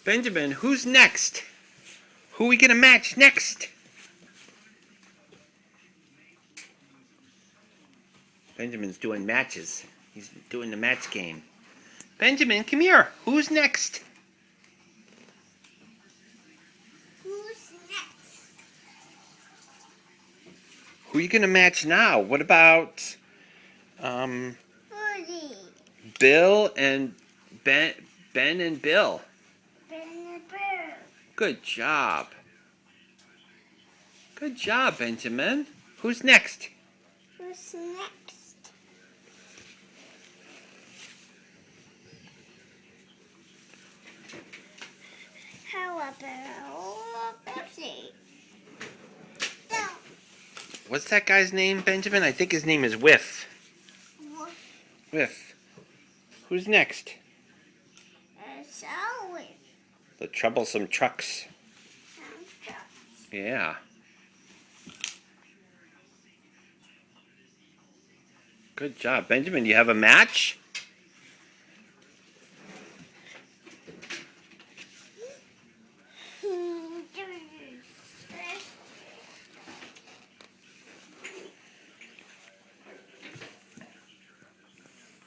Benjamin, who's next? Who are we gonna match next? Benjamin's doing matches. He's doing the match game. Benjamin, come here. Who's next? Who's next? Who are you gonna match now? What about Woody. Bill and Ben and Bill? Ben and Bill. Good job. Good job, Benjamin. Who's next? Who's next? How about Pepsi? No. What's that guy's name, Benjamin? I think his name is Whiff. Whiff. Who's next? Always. The troublesome trucks. Yeah. Good job. Benjamin, do you have a match?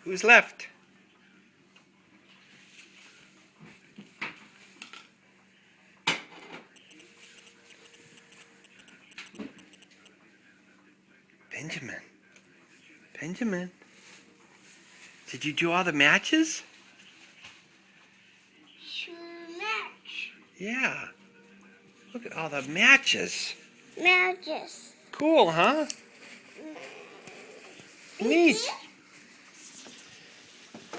Who's left? Benjamin. Benjamin. Did you do all the matches? Match. Yeah. Look at all the matches. Matches. Cool, huh? Neat.